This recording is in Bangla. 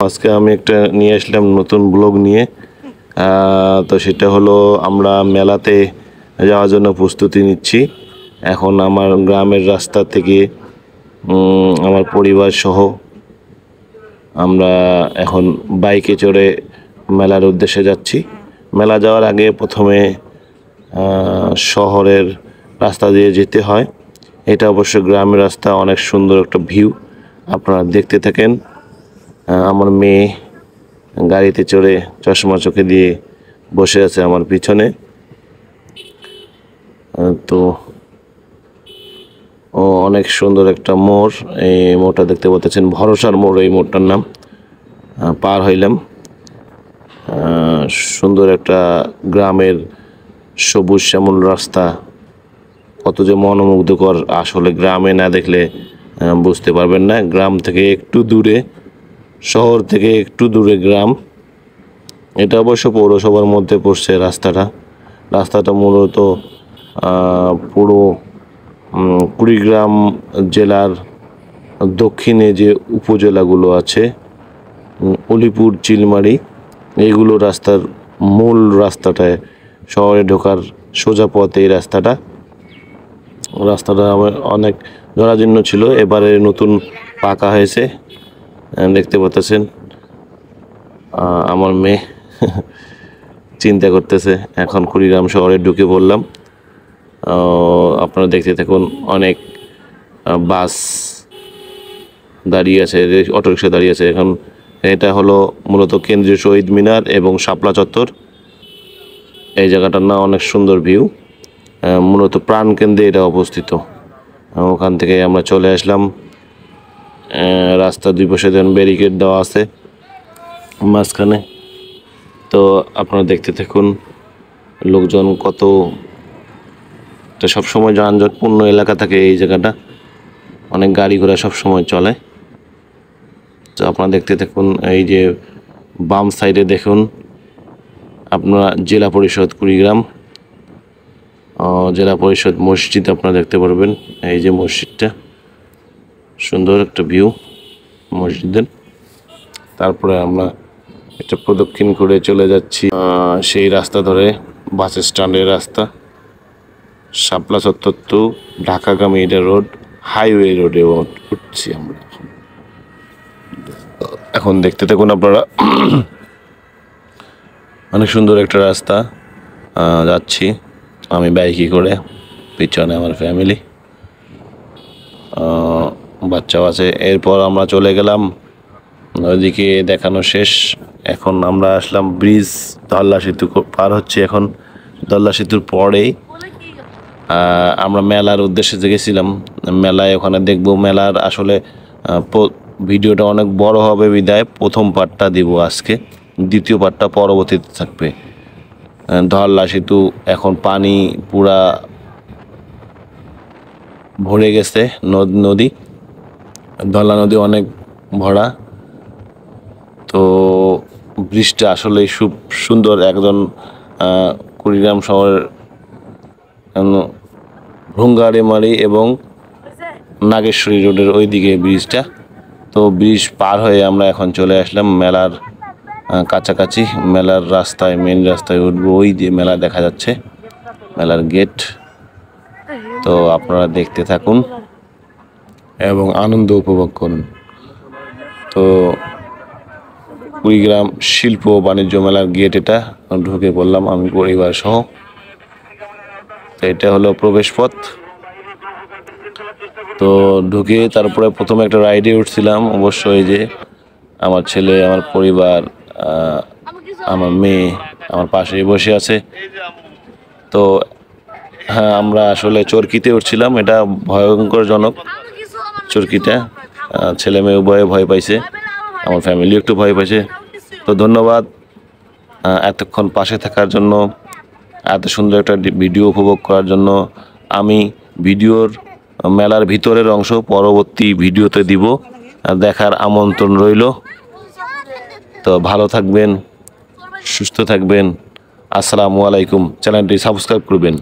আজকে আমি একটা নিয়ে আসলাম নতুন ব্লগ নিয়ে। তো সেটা হলো আমরা মেলাতে যাওয়ার জন্য প্রস্তুতি নিচ্ছি। এখন আমার গ্রামের রাস্তা থেকে আমার পরিবার সহ আমরা এখন বাইকে চড়ে মেলার উদ্দেশ্যে যাচ্ছি। মেলা যাওয়ার আগে প্রথমে শহরের রাস্তা দিয়ে যেতে হয়। এটা অবশ্য গ্রামের রাস্তা, অনেক সুন্দর একটা ভিউ, আপনারা দেখতে থাকেন। আমার মেয়ে গাড়িতে চড়ে চশমা চোখে দিয়ে বসে আছে আমার পিছনে। তো অনেক সুন্দর একটা মোড়, এই মোড়টা দেখতে পাচ্ছেন, ভরসার মোড় এই মোড়টার নাম। পার হইলাম। সুন্দর একটা গ্রামের সবুজ শ্যামল রাস্তা, কত যে মনোমুগ্ধকর, আসলে গ্রামে না দেখলে বুঝতে পারবেন না। গ্রাম থেকে একটু দূরে, শহর থেকে একটু দূরে গ্রাম। এটা অবশ্য পৌরসভার মধ্যে পড়ছে রাস্তাটা মূলত পুরো কুড়িগ্রাম জেলার দক্ষিণে যে উপজেলাগুলো আছে, অলিপুর, চিলমারি, এইগুলো রাস্তার মূল রাস্তাটায় শহরে ঢোকার সোজা পথে এই রাস্তাটা অনেক জরাজীর্ণ ছিল, এবারে নতুন পাকা হয়েছে। দেখতে পাচ্ছেন আমার মেয়ে চিন্তা করতেছে, এখন কুড়িগ্রাম শহরে ঢুকে পড়লাম। আপনারা দেখতে থাকুন, অনেক বাস দাঁড়িয়ে আছে, অটোরিকশা দাঁড়িয়ে আছে। এখন এটা হলো মূলত কেন্দ্রীয় শহীদ মিনার এবং শাপলা চত্বর। এই জায়গাটার না অনেক সুন্দর ভিউ, মূলত প্রাণকেন্দ্রে এটা অবস্থিত। ওখান থেকে আমরা চলে আসলাম। রাস্তার দুই পাশে ব্যারিকেড দেওয়া আছে মাঝখানে। তো আপনারা দেখতে থাকুন, লোকজন কত, সবসময় যানজটপূর্ণ এলাকা থাকে এই জায়গাটা, অনেক গাড়ি ঘোড়া সবসময় চলে। তো আপনারা দেখতে থাকুন। এই যে বাম সাইডে দেখুন আপনারা জেলা পরিষদ কুড়িগ্রাম, জেলা পরিষদ মসজিদ আপনারা দেখতে পারবেন। এই যে মসজিদটা, সুন্দর একটা ভিউ মসজিদের। তারপরে আমরা এটা প্রদক্ষিণ করে চলে যাচ্ছি সেই রাস্তা ধরে, বাস স্ট্যান্ডের রাস্তা, শাপলা চত্বর টু ঢাকাগামী এটা রোড, হাইওয়ে রোডে উঠছি আমরা। এখন দেখতে থাকুন আপনারা, অনেক সুন্দর একটা রাস্তা যাচ্ছি আমি বাইকে করে, পিছনে আমার ফ্যামিলি, বাচ্চাও আছে। এরপর আমরা চলে গেলাম ওইদিকে, দেখানো শেষ। এখন আমরা আসলাম ব্রিজ, ধল্লা সেতু পার হচ্ছে এখন। ধল্লা সেতুর পরেই আমরা মেলার উদ্দেশ্যে গেছিলাম। মেলায় ওখানে দেখবো, মেলার আসলে ভিডিওটা অনেক বড় হবে বিদায় প্রথম পার্টটা দিব আজকে, দ্বিতীয় পার্টটা পরবর্তীতে থাকবে। ধল্লা সেতু এখন পানি পুরা ভরে গেছে, নদী, ধল্লা নদী অনেক ভরা। তো ব্রিজটা আসলে খুব সুন্দর, একজন কুড়িগ্রাম শহরের ভ্রুঙ্গাড়িমারি এবং নাগেশ্বরী রোডের ওই দিকে ব্রিজটা। তো ব্রিজ পার হয়ে আমরা এখন চলে আসলাম মেলার কাছাকাছি। মেলার রাস্তায়, মেন রাস্তায় উঠবো, ওই যে মেলা দেখা যাচ্ছে, মেলার গেট। তো আপনারা দেখতে থাকুন এবং আনন্দ উপভোগ করুন। তো কুড়িগ্রাম শিল্প বাণিজ্য মেলার গেট, এটা ঢুকে পড়লাম আমি পরিবার সহ। তো এটা হলো প্রবেশ পথ। তো ঢুকে তারপরে প্রথমে একটা রাইডে উঠছিলাম, অবশ্যই যে আমার ছেলে, আমার পরিবার, আমার মেয়ে আমার পাশেই বসে আছে। তো হ্যাঁ, আমরা আসলে চরকিতে উঠছিলাম, এটা ভয়ঙ্করজনক চরকিটা, ছেলে মেয়ে উভয়ে ভয় পাইছে, আমার ফ্যামিলি একটু ভয় পাইছে। তো ধন্যবাদ এতক্ষণ পাশে থাকার জন্য, এত সুন্দর একটা ভিডিও উপভোগ করার জন্য। আমি ভিডিওর মেলার ভিতরের অংশ পরবর্তী ভিডিওতে দিব, দেখার আমন্ত্রণ রইল। তো ভালো থাকবেন, সুস্থ থাকবেন। আসসালামু আলাইকুম। চ্যানেলটি সাবস্ক্রাইব করবেন।